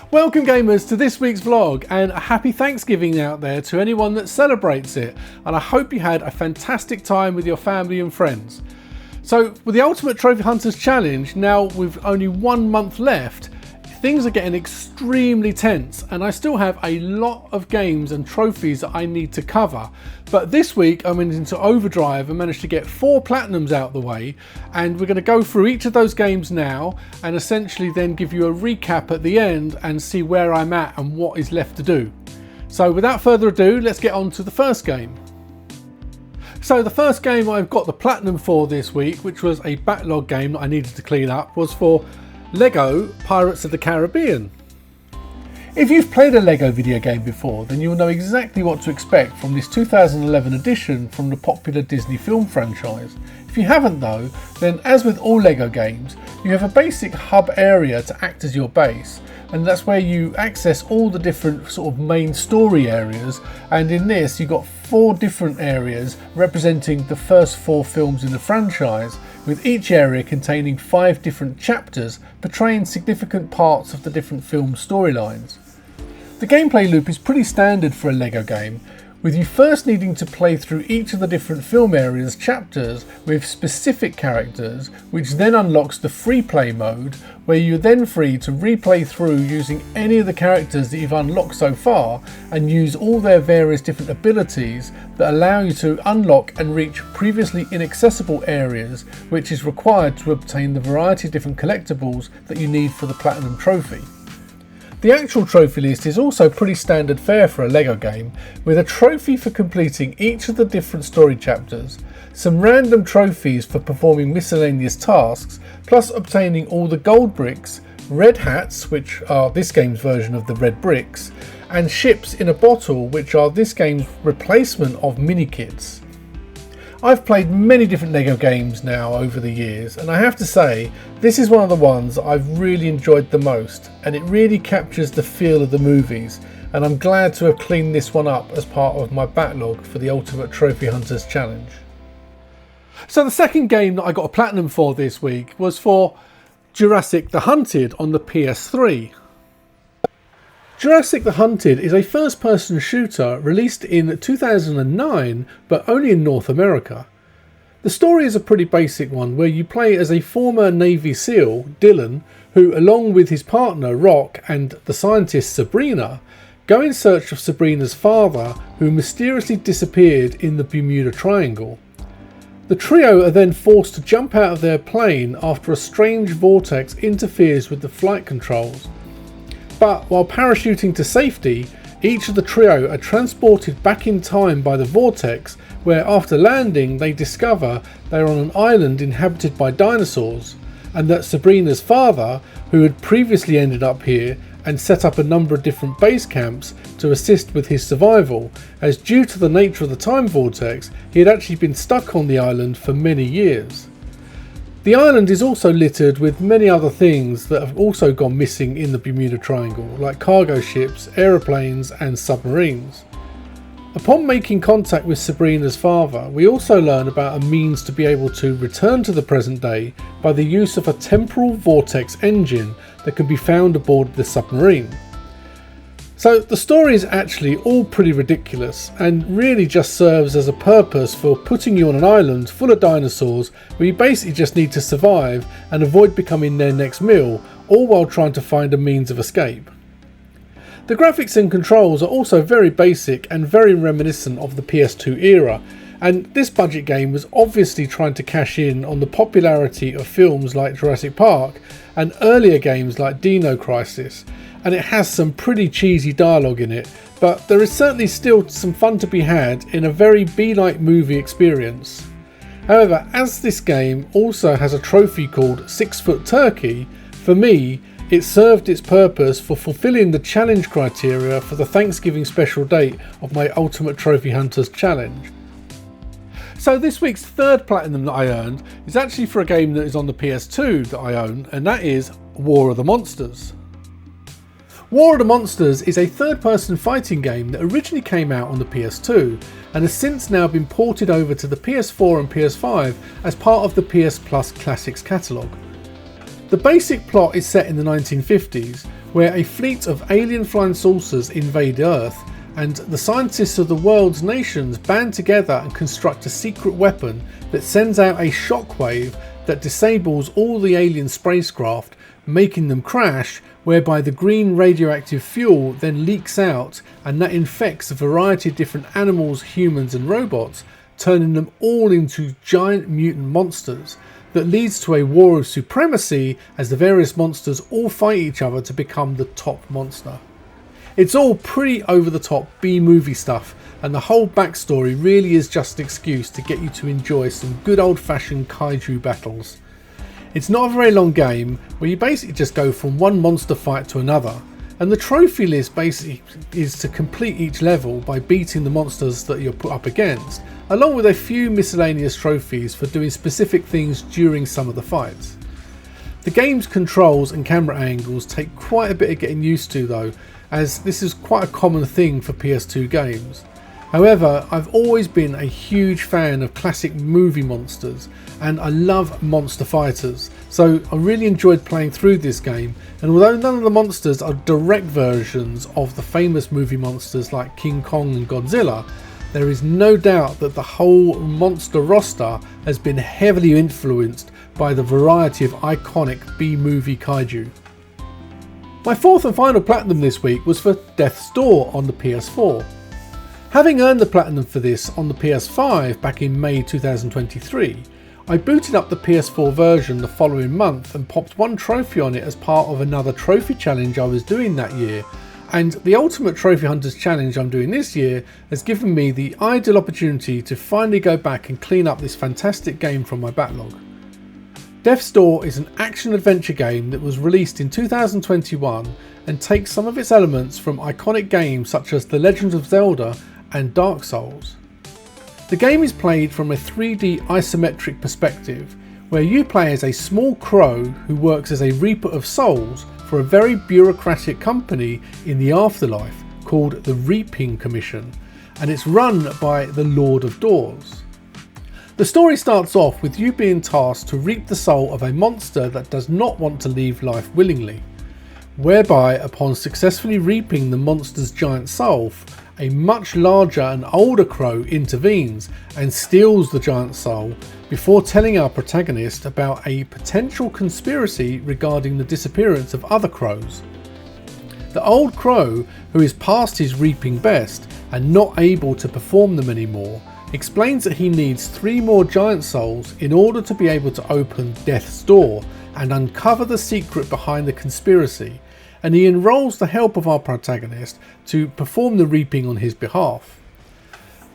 Welcome gamers to this week's vlog, and a happy Thanksgiving out there to anyone that celebrates it, and I hope you had a fantastic time with your family and friends. So with the Ultimate Trophy Hunters Challenge, now with only 1 month left, things are getting extremely tense, and I still have a lot of games and trophies that I need to cover. But this week I went into overdrive and managed to get 4 platinums out the way, and we're going to go through each of those games now and essentially then give you a recap at the end and see where I'm at and what is left to do. So without further ado, let's get on to the first game. So the first game I've got the platinum for this week, which was a backlog game that I needed to clean up, was for Lego Pirates of the Caribbean. If you've played a Lego video game before, then you'll know exactly what to expect from this 2011 edition from the popular Disney film franchise. If you haven't though, then as with all Lego games, you have a basic hub area to act as your base, and that's where you access all the different sort of main story areas, and in this you've got 4 different areas representing the first 4 films in the franchise, with each area containing 5 different chapters portraying significant parts of the different film storylines. The gameplay loop is pretty standard for a Lego game, with you first needing to play through each of the different film areas chapters with specific characters, which then unlocks the free play mode, where you're then free to replay through using any of the characters that you've unlocked so far and use all their various different abilities that allow you to unlock and reach previously inaccessible areas, which is required to obtain the variety of different collectibles that you need for the Platinum Trophy. The actual trophy list is also pretty standard fare for a Lego game, with a trophy for completing each of the different story chapters, some random trophies for performing miscellaneous tasks, plus obtaining all the gold bricks, red hats, which are this game's version of the red bricks, and ships in a bottle, which are this game's replacement of mini kits. I've played many different Lego games now over the years, and I have to say this is one of the ones I've really enjoyed the most, and it really captures the feel of the movies, and I'm glad to have cleaned this one up as part of my backlog for the Ultimate Trophy Hunters Challenge. So the second game that I got a platinum for this week was for Jurassic the Hunted on the PS3. Jurassic the Hunted is a first-person shooter released in 2009, but only in North America. The story is a pretty basic one, where you play as a former Navy SEAL, Dylan, who along with his partner Rock and the scientist Sabrina, go in search of Sabrina's father, who mysteriously disappeared in the Bermuda Triangle. The trio are then forced to jump out of their plane after a strange vortex interferes with the flight controls. But while parachuting to safety, each of the trio are transported back in time by the vortex, where after landing they discover they are on an island inhabited by dinosaurs, and that Sabrina's father, who had previously ended up here and set up a number of different base camps to assist with his survival, as due to the nature of the time vortex he had actually been stuck on the island for many years. The island is also littered with many other things that have also gone missing in the Bermuda Triangle, like cargo ships, aeroplanes and submarines. Upon making contact with Sabrina's father, we also learn about a means to be able to return to the present day by the use of a temporal vortex engine that can be found aboard the submarine. So the story is actually all pretty ridiculous and really just serves as a purpose for putting you on an island full of dinosaurs where you basically just need to survive and avoid becoming their next meal, all while trying to find a means of escape. The graphics and controls are also very basic and very reminiscent of the PS2 era, and this budget game was obviously trying to cash in on the popularity of films like Jurassic Park and earlier games like Dino Crisis, and it has some pretty cheesy dialogue in it, but there is certainly still some fun to be had in a very be-like movie experience. However, as this game also has a trophy called 6 Foot Turkey, for me it served its purpose for fulfilling the challenge criteria for the Thanksgiving special date of my Ultimate Trophy Hunters Challenge. So this week's third platinum that I earned is actually for a game that is on the PS2 that I own, and that is War of the Monsters. War of the Monsters is a third-person fighting game that originally came out on the PS2 and has since now been ported over to the PS4 and PS5 as part of the PS Plus Classics catalogue. The basic plot is set in the 1950s, where a fleet of alien flying saucers invade Earth, and the scientists of the world's nations band together and construct a secret weapon that sends out a shockwave that disables all the alien spacecraft, making them crash, whereby the green radioactive fuel then leaks out, and that infects a variety of different animals, humans and robots, turning them all into giant mutant monsters that leads to a war of supremacy as the various monsters all fight each other to become the top monster. It's all pretty over the top B-movie stuff, and the whole backstory really is just an excuse to get you to enjoy some good old-fashioned kaiju battles. It's not a very long game where you basically just go from one monster fight to another, and the trophy list basically is to complete each level by beating the monsters that you're put up against, along with a few miscellaneous trophies for doing specific things during some of the fights. The game's controls and camera angles take quite a bit of getting used to though, as this is quite a common thing for PS2 games. However, I've always been a huge fan of classic movie monsters, and I love monster fighters, so I really enjoyed playing through this game, and although none of the monsters are direct versions of the famous movie monsters like King Kong and Godzilla, there is no doubt that the whole monster roster has been heavily influenced by the variety of iconic B-movie kaiju. My fourth and final platinum this week was for Death's Door on the PS4. Having earned the platinum for this on the PS5 back in May 2023, I booted up the PS4 version the following month and popped one trophy on it as part of another trophy challenge I was doing that year, and the Ultimate Trophy Hunters challenge I'm doing this year has given me the ideal opportunity to finally go back and clean up this fantastic game from my backlog. Death's Door is an action-adventure game that was released in 2021 and takes some of its elements from iconic games such as The Legend of Zelda and Dark Souls. The game is played from a 3D isometric perspective, where you play as a small crow who works as a reaper of souls for a very bureaucratic company in the afterlife called the Reaping Commission, and it's run by the Lord of Doors. The story starts off with you being tasked to reap the soul of a monster that does not want to leave life willingly, whereby upon successfully reaping the monster's giant soul, a much larger and older crow intervenes and steals the giant soul before telling our protagonist about a potential conspiracy regarding the disappearance of other crows. The old crow, who is past his reaping best and not able to perform them anymore, explains that he needs 3 more giant souls in order to be able to open Death's Door and uncover the secret behind the conspiracy, and he enrolls the help of our protagonist to perform the reaping on his behalf.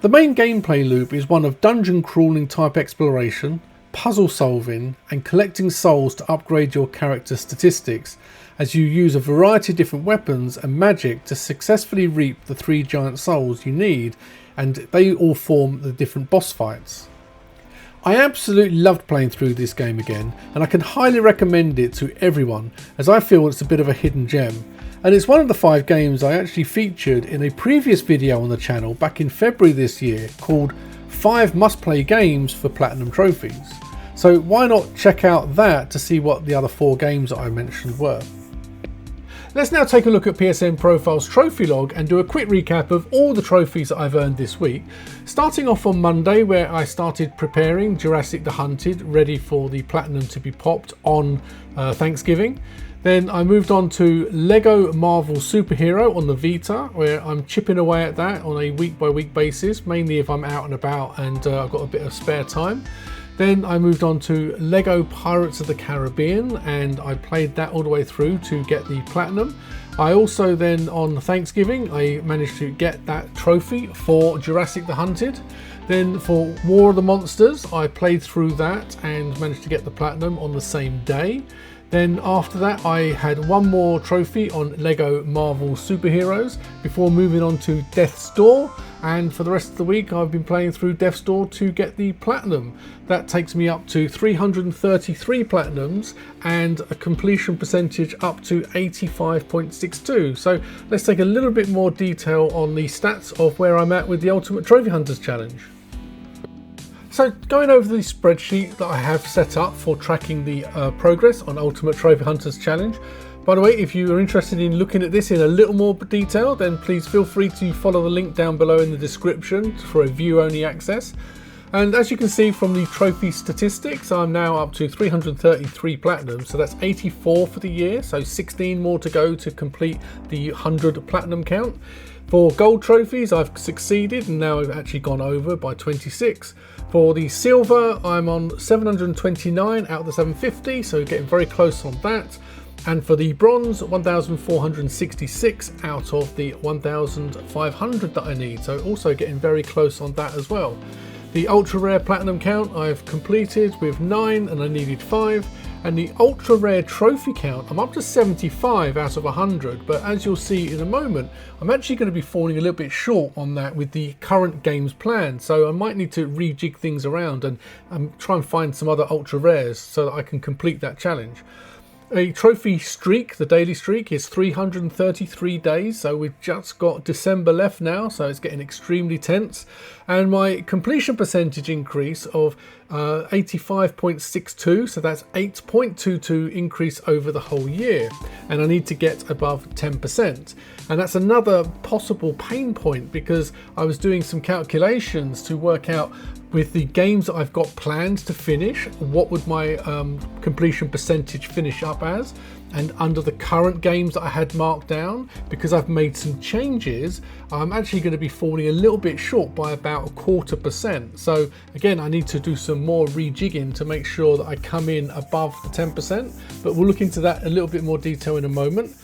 The main gameplay loop is one of dungeon crawling type exploration, puzzle solving and collecting souls to upgrade your character's statistics, as you use a variety of different weapons and magic to successfully reap the 3 giant souls you need, and they all form the different boss fights. I absolutely loved playing through this game again, and I can highly recommend it to everyone, as I feel it's a bit of a hidden gem, and it's one of the 5 games I actually featured in a previous video on the channel back in February this year called 5 must play games for platinum trophies. So why not check out that to see what the other 4 games that I mentioned were. Let's now take a look at PSN Profile's trophy log and do a quick recap of all the trophies that I've earned this week. Starting off on Monday, where I started preparing Jurassic the Hunted, ready for the platinum to be popped on Thanksgiving. Then I moved on to Lego Marvel Superhero on the Vita, where I'm chipping away at that on a week by week basis, mainly if I'm out and about and I've got a bit of spare time. Then I moved on to Lego Pirates of the Caribbean, and I played that all the way through to get the platinum. I also then, on Thanksgiving, I managed to get that trophy for Jurassic the Hunted. Then for War of the Monsters, I played through that and managed to get the platinum on the same day. Then after that, I had one more trophy on Lego Marvel Superheroes before moving on to Death's Door. And for the rest of the week, I've been playing through Death's Door to get the platinum. That takes me up to 333 platinums and a completion percentage up to 85.62. So let's take a little bit more detail on the stats of where I'm at with the Ultimate Trophy Hunters Challenge. So going over the spreadsheet that I have set up for tracking the progress on Ultimate Trophy Hunters Challenge, By the way, if you are interested in looking at this in a little more detail, then please feel free to follow the link down below in the description for a view-only access. And as you can see from the trophy statistics, I'm now up to 333 platinum, so that's 84 for the year, so 16 more to go to complete the 100 platinum count. For gold trophies, I've succeeded and now I've actually gone over by 26. For the silver, I'm on 729 out of the 750, so getting very close on that. And for the bronze, 1,466 out of the 1,500 that I need, so also getting very close on that as well. The ultra rare platinum count I've completed with 9 and I needed 5. And the ultra rare trophy count, I'm up to 75 out of 100, but as you'll see in a moment, I'm actually going to be falling a little bit short on that with the current games planned. So I might need to rejig things around and try and find some other ultra rares so that I can complete that challenge. A trophy streak, the daily streak, is 333 days, so we've just got December left now, so it's getting extremely tense. And my completion percentage increase of 85.62, so that's 8.22 increase over the whole year, and I need to get above 10%. And that's another possible pain point, because I was doing some calculations to work out with the games that I've got planned to finish, what would my completion percentage finish up as? And under the current games that I had marked down, because I've made some changes, I'm actually going to be falling a little bit short by about 0.25%. So again, I need to do some more rejigging to make sure that I come in above the 10%, but we'll look into that in a little bit more detail in a moment.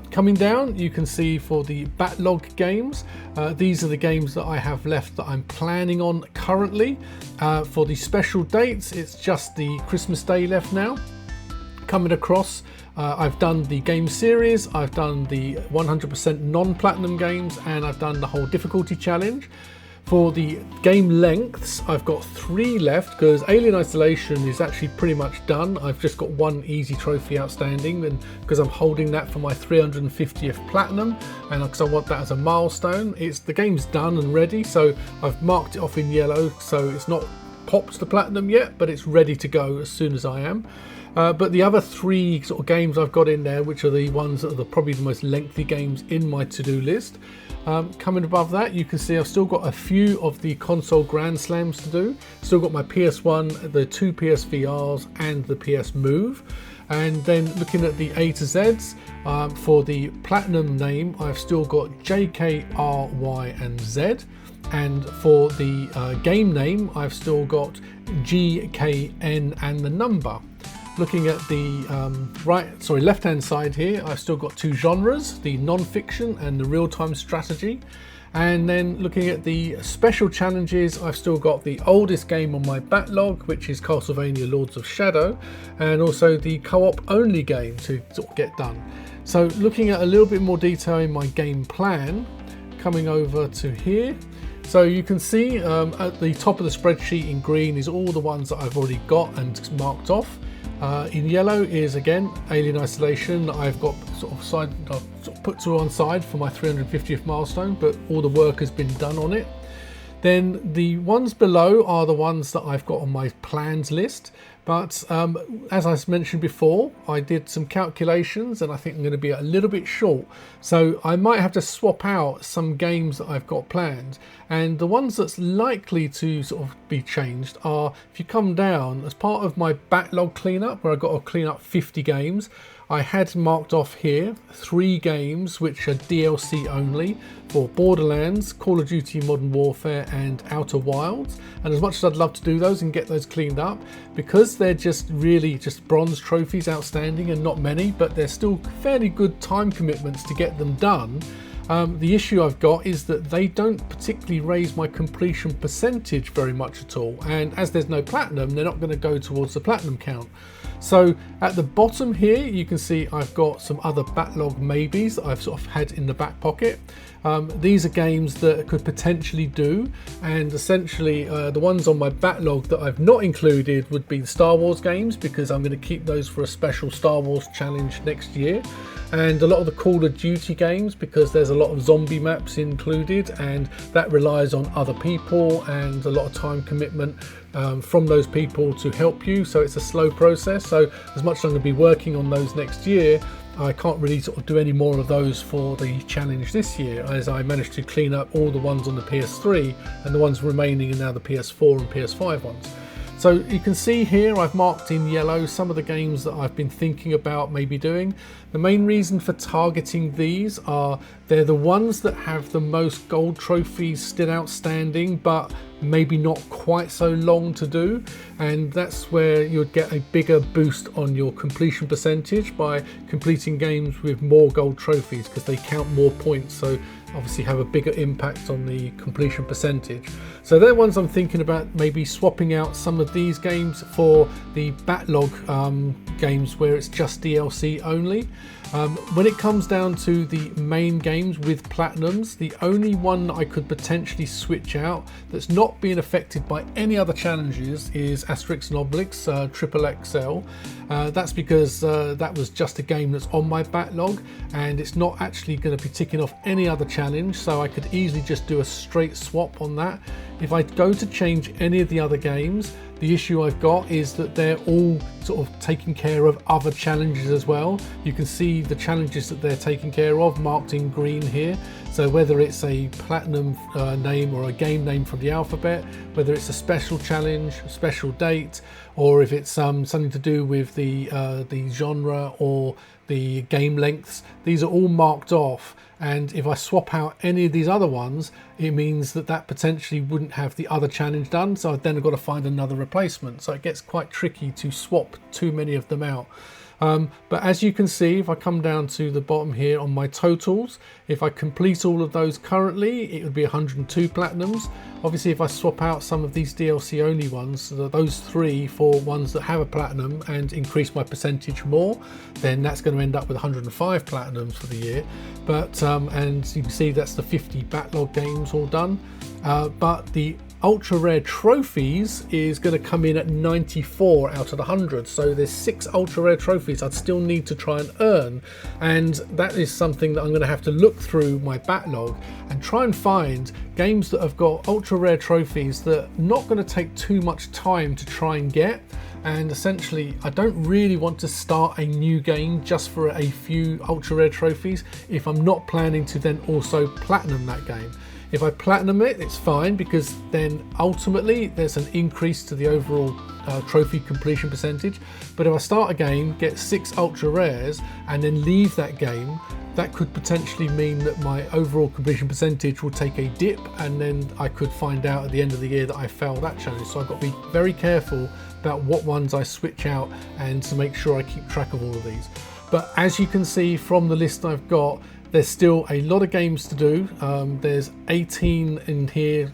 Coming down, you can see for the backlog games, these are the games that I have left that I'm planning on currently. For the special dates, it's just the Christmas Day left now. Coming across, I've done the game series, I've done the 100% non-platinum games, and I've done the whole difficulty challenge. For the game lengths, I've got 3 left because Alien Isolation is actually pretty much done. I've just got 1 easy trophy outstanding, and because I'm holding that for my 350th platinum, and because I want that as a milestone, the game's done and ready, so I've marked it off in yellow, so it's not popped to platinum yet, but it's ready to go as soon as I am. But the other 3 sort of games I've got in there, which are the ones that are probably the most lengthy games in my to-do list. Coming above that, you can see I've still got a few of the console Grand Slams to do. Still got my PS1, the 2 PSVRs and the PS Move. And then looking at the A to Zs, for the platinum name, I've still got J, K, R, Y and Z. And for the game name, I've still got G, K, N and the number. Looking at the left-hand side here, I've still got 2 genres, the non-fiction and the real-time strategy. And then looking at the special challenges, I've still got the oldest game on my backlog, which is Castlevania Lords of Shadow, and also the co-op only game to sort of get done. So looking at a little bit more detail in my game plan, coming over to here. So you can see at the top of the spreadsheet in green is all the ones that I've already got and marked off. In yellow is again Alien Isolation. I've got put to one side for my 350th milestone, but all the work has been done on it. Then the ones below are the ones that I've got on my plans list. But as I mentioned before, I did some calculations and I think I'm going to be a little bit short. So I might have to swap out some games that I've got planned. And the ones that's likely to sort of be changed are, if you come down, as part of my backlog cleanup, where I've got to clean up 50 games, I had marked off here 3 games which are DLC only for Borderlands, Call of Duty Modern Warfare and Outer Wilds. And as much as I'd love to do those and get those cleaned up, because they're just really just bronze trophies outstanding and not many, but they're still fairly good time commitments to get them done. The issue I've got is that they don't particularly raise my completion percentage very much at all, and as there's no platinum, they're not going to go towards the platinum count. So at the bottom here you can see I've got some other backlog maybes that I've sort of had in the back pocket. These are games that could potentially do, and essentially the ones on my backlog that I've not included would be the Star Wars games, because I'm going to keep those for a special Star Wars challenge next year. And a lot of the Call of Duty games, because there's a lot of zombie maps included, and that relies on other people and a lot of time commitment from those people to help you, so it's a slow process. So as much as I'm going to be working on those next year, I can't really sort of do any more of those for the challenge this year, as I managed to clean up all the ones on the PS3, and the ones remaining are now the PS4 and PS5 ones. So you can see here I've marked in yellow some of the games that I've been thinking about maybe doing. The main reason for targeting these are they're the ones that have the most gold trophies still outstanding, but maybe not quite so long to do, and that's where you'd get a bigger boost on your completion percentage by completing games with more gold trophies, because they count more points, so obviously have a bigger impact on the completion percentage. So they're ones I'm thinking about maybe swapping out some of these games for the backlog games where it's just DLC only. When it comes down to the main games with platinums, the only one that I could potentially switch out that's not being affected by any other challenges is Asterix and Obelix Triple XL. That's because that was just a game that's on my backlog, and it's not actually going to be ticking off any other challenge, so I could easily just do a straight swap on that. If I go to change any of the other games, the issue I've got is that they're all sort of taking care of other challenges as well. You can see the challenges that they're taking care of marked in green here. So whether it's a platinum name or a game name from the alphabet, whether it's a special challenge, special date, or if it's something to do with the genre or the game lengths, these are all marked off. And if I swap out any of these other ones, it means that that potentially wouldn't have the other challenge done, so I've then got to find another replacement. So it gets quite tricky to swap too many of them out. But as you can see, if I come down to the bottom here on my totals, if I complete all of those currently, it would be 102 platinums. Obviously, if I swap out some of these DLC only ones, so those 3 for ones that have a platinum, and increase my percentage more, then that's going to end up with 105 platinums for the year. But and you can see that's the 50 backlog games all done. But the ultra rare trophies is going to come in at 94 out of 100, so there's 6 ultra rare trophies I'd still need to try and earn, and that is something that I'm going to have to look through my backlog and try and find games that have got ultra rare trophies that are not going to take too much time to try and get. And essentially, I don't really want to start a new game just for a few ultra rare trophies if I'm not planning to then also platinum that game. If I platinum it, it's fine, because then ultimately there's an increase to the overall trophy completion percentage. But if I start a game, get 6 ultra rares, and then leave that game, that could potentially mean that my overall completion percentage will take a dip, and then I could find out at the end of the year that I failed that challenge. So I've got to be very careful about what ones I switch out, and to make sure I keep track of all of these. But as you can see from the list I've got, there's still a lot of games to do. There's 18 in here,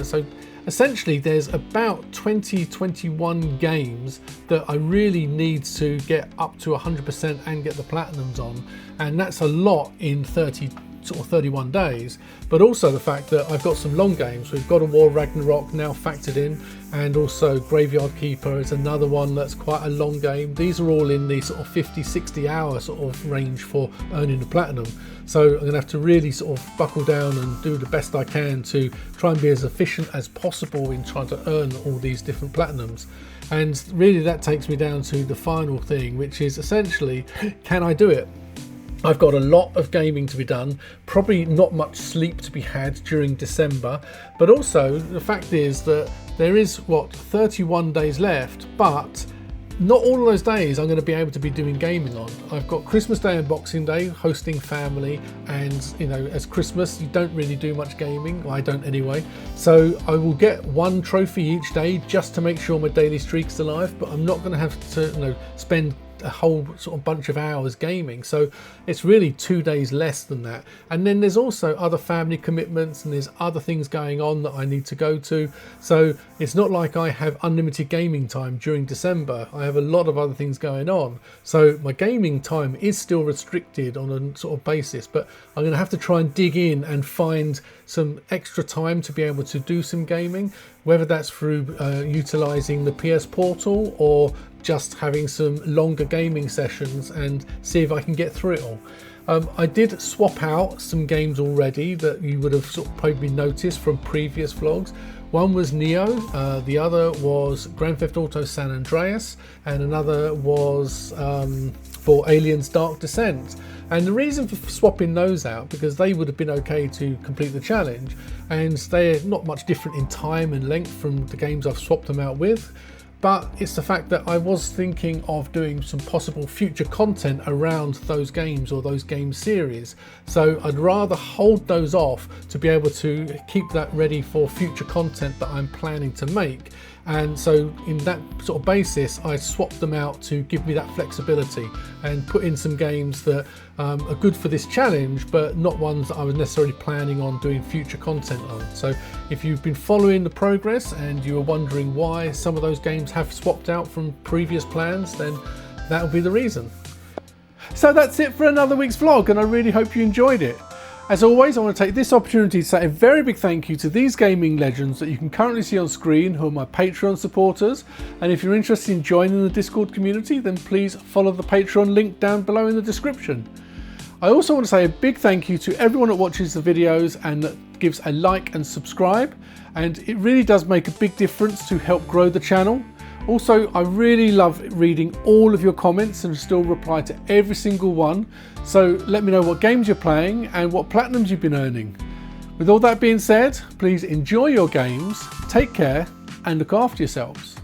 so essentially there's about 21 games that I really need to get up to 100% and get the platinums on, and that's a lot in 31 days. But also the fact that I've got some long games. We've got God of War Ragnarok now factored in, and also Graveyard Keeper is another one that's quite a long game. These are all in the sort of 50-60 hour sort of range for earning the platinum. So I'm gonna have to really sort of buckle down and do the best I can to try and be as efficient as possible in trying to earn all these different platinums. And really that takes me down to the final thing, which is essentially, can I do it? I've got a lot of gaming to be done, probably not much sleep to be had during December, but also the fact is that there is 31 days left, but not all of those days I'm going to be able to be doing gaming on. I've got Christmas Day and Boxing Day, hosting family, and you know, as Christmas you don't really do much gaming. Well, I don't anyway. So I will get 1 trophy each day just to make sure my daily streak's alive, but I'm not going to have to spend a whole sort of bunch of hours gaming. So it's really 2 days less than that. And then there's also other family commitments, and there's other things going on that I need to go to. So it's not like I have unlimited gaming time during December. I have a lot of other things going on. So my gaming time is still restricted on a sort of basis, but I'm going to have to try and dig in and find some extra time to be able to do some gaming, whether that's through utilizing the PS Portal or just having some longer gaming sessions, and see if I can get through it all. I did swap out some games already that you would have sort of probably noticed from previous vlogs. One was Neo, the other was Grand Theft Auto San Andreas, and another was for Aliens Dark Descent. And the reason for swapping those out, because they would have been okay to complete the challenge, and they're not much different in time and length from the games I've swapped them out with, but it's the fact that I was thinking of doing some possible future content around those games or those game series. So I'd rather hold those off to be able to keep that ready for future content that I'm planning to make. And so in that sort of basis, I swapped them out to give me that flexibility and put in some games that are good for this challenge, but not ones that I was necessarily planning on doing future content on. So if you've been following the progress and you were wondering why some of those games have swapped out from previous plans, then that'll be the reason. So that's it for another week's vlog, and I really hope you enjoyed it. As always, I want to take this opportunity to say a very big thank you to these gaming legends that you can currently see on screen, who are my Patreon supporters. And if you're interested in joining the Discord community, then please follow the Patreon link down below in the description. I also want to say a big thank you to everyone that watches the videos and that gives a like and subscribe. And it really does make a big difference to help grow the channel. Also, I really love reading all of your comments and still reply to every single one. So let me know what games you're playing and what platinums you've been earning. With all that being said, please enjoy your games, take care, and look after yourselves.